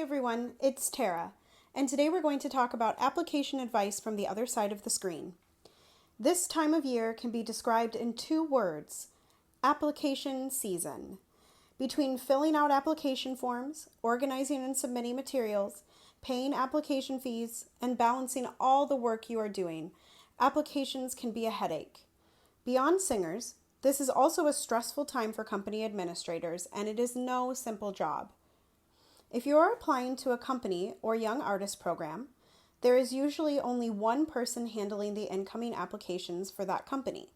everyone, it's Tara, and today we're going to talk about application advice from the other side of the screen. This time of year can be described in 2 words: application season. Between filling out application forms, organizing and submitting materials, paying application fees, and balancing all the work you are doing, applications can be a headache. Beyond singers, this is also a stressful time for company administrators, and it is no simple job. If you are applying to a company or young artist program, there is usually only one person handling the incoming applications for that company.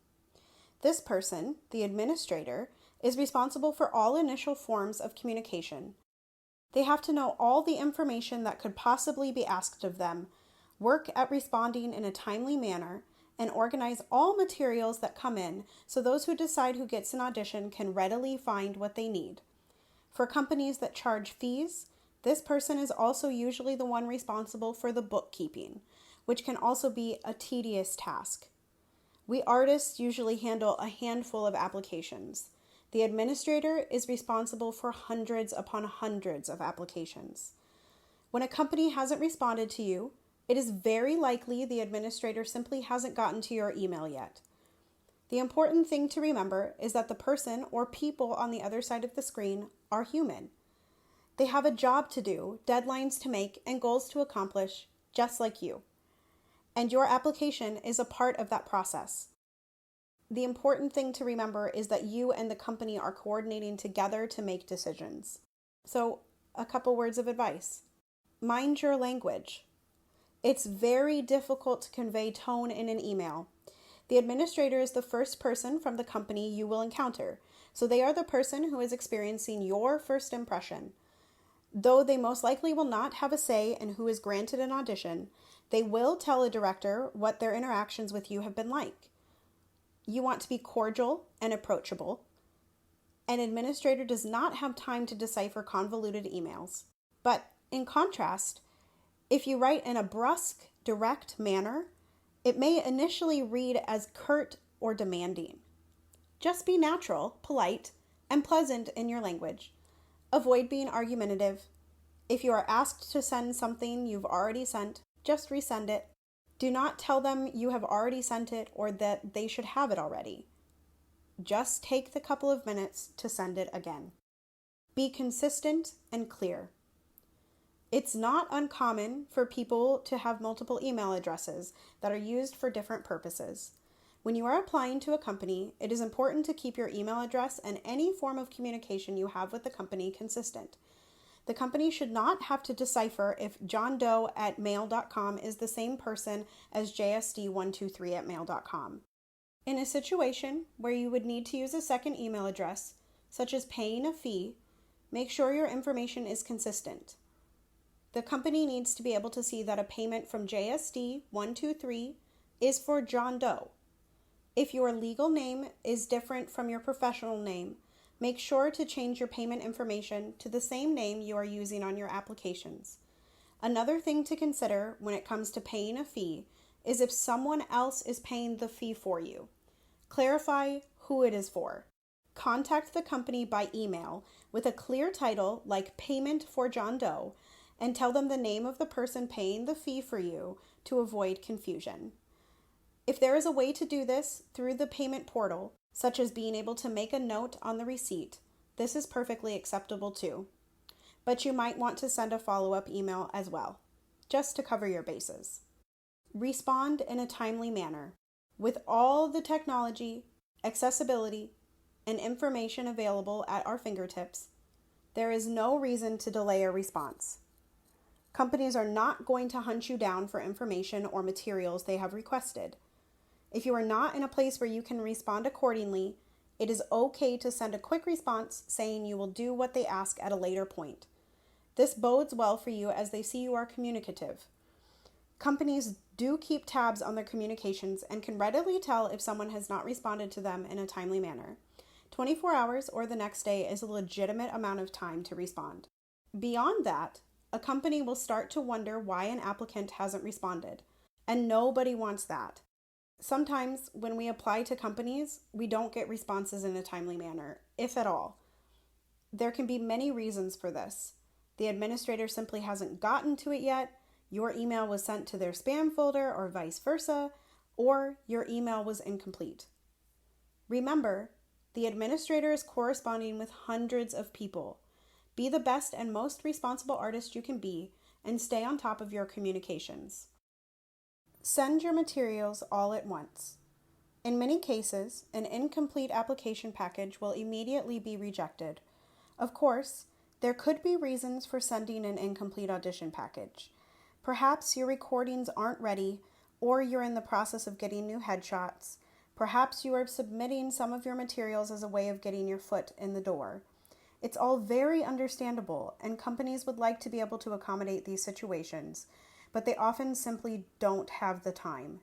This person, the administrator, is responsible for all initial forms of communication. They have to know all the information that could possibly be asked of them, work at responding in a timely manner, and organize all materials that come in so those who decide who gets an audition can readily find what they need. For companies that charge fees, this person is also usually the one responsible for the bookkeeping, which can also be a tedious task. We artists usually handle a handful of applications. The administrator is responsible for hundreds upon hundreds of applications. When a company hasn't responded to you, it is very likely the administrator simply hasn't gotten to your email yet. The important thing to remember is that the person or people on the other side of the screen are human. They have a job to do, deadlines to make, and goals to accomplish, just like you. And your application is a part of that process. The important thing to remember is that you and the company are coordinating together to make decisions. So, a couple words of advice. Mind your language. It's very difficult to convey tone in an email. The administrator is the first person from the company you will encounter, so they are the person who is experiencing your first impression. Though they most likely will not have a say in who is granted an audition, they will tell a director what their interactions with you have been like. You want to be cordial and approachable. An administrator does not have time to decipher convoluted emails. But in contrast, if you write in a brusque, direct manner, it may initially read as curt or demanding. Just be natural, polite, and pleasant in your language. Avoid being argumentative. If you are asked to send something you've already sent, just resend it. Do not tell them you have already sent it or that they should have it already. Just take the couple of minutes to send it again. Be consistent and clear. It's not uncommon for people to have multiple email addresses that are used for different purposes. When you are applying to a company, it is important to keep your email address and any form of communication you have with the company consistent. The company should not have to decipher if johndoe@mail.com is the same person as jsd123@mail.com. In a situation where you would need to use a second email address, such as paying a fee, make sure your information is consistent. The company needs to be able to see that a payment from JSD123 is for John Doe. If your legal name is different from your professional name, make sure to change your payment information to the same name you are using on your applications. Another thing to consider when it comes to paying a fee is if someone else is paying the fee for you. Clarify who it is for. Contact the company by email with a clear title like Payment for John Doe, and tell them the name of the person paying the fee for you to avoid confusion. If there is a way to do this through the payment portal, such as being able to make a note on the receipt, this is perfectly acceptable too. But you might want to send a follow-up email as well, just to cover your bases. Respond in a timely manner. With all the technology, accessibility, and information available at our fingertips, there is no reason to delay a response. Companies are not going to hunt you down for information or materials they have requested. If you are not in a place where you can respond accordingly, it is okay to send a quick response saying you will do what they ask at a later point. This bodes well for you as they see you are communicative. Companies do keep tabs on their communications and can readily tell if someone has not responded to them in a timely manner. 24 hours or the next day is a legitimate amount of time to respond. Beyond that, a company will start to wonder why an applicant hasn't responded, and nobody wants that. Sometimes when we apply to companies, we don't get responses in a timely manner, if at all. There can be many reasons for this. the administrator simply hasn't gotten to it yet, your email was sent to their spam folder or vice versa, or your email was incomplete. Remember, the administrator is corresponding with hundreds of people. Be the best and most responsible artist you can be and stay on top of your communications. Send your materials all at once. In many cases, an incomplete application package will immediately be rejected. Of course, there could be reasons for sending an incomplete audition package. Perhaps your recordings aren't ready, or you're in the process of getting new headshots. Perhaps you are submitting some of your materials as a way of getting your foot in the door. It's all very understandable, and companies would like to be able to accommodate these situations, but they often simply don't have the time.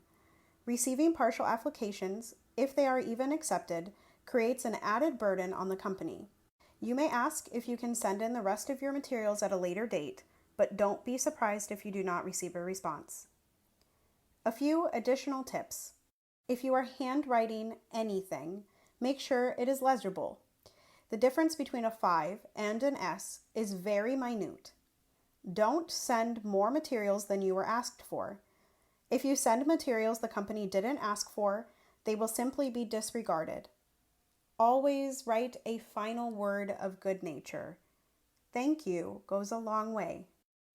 Receiving partial applications, if they are even accepted, creates an added burden on the company. You may ask if you can send in the rest of your materials at a later date, but don't be surprised if you do not receive a response. A few additional tips. If you are handwriting anything, make sure it is legible. The difference between a 5 and an S is very minute. Don't send more materials than you were asked for. If you send materials the company didn't ask for, they will simply be disregarded. Always write a final word of good nature. Thank you goes a long way.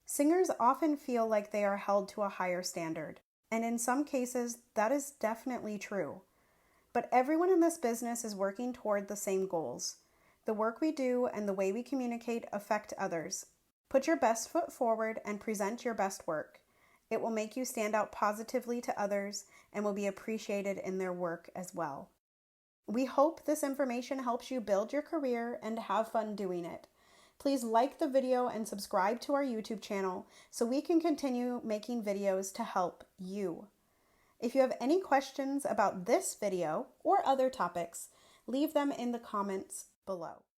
Singers often feel like they are held to a higher standard, and in some cases that is definitely true. But everyone in this business is working toward the same goals. The work we do and the way we communicate affect others. Put your best foot forward and present your best work. It will make you stand out positively to others and will be appreciated in their work as well. We hope this information helps you build your career and have fun doing it. Please like the video and subscribe to our YouTube channel so we can continue making videos to help you. If you have any questions about this video or other topics, leave them in the comments below.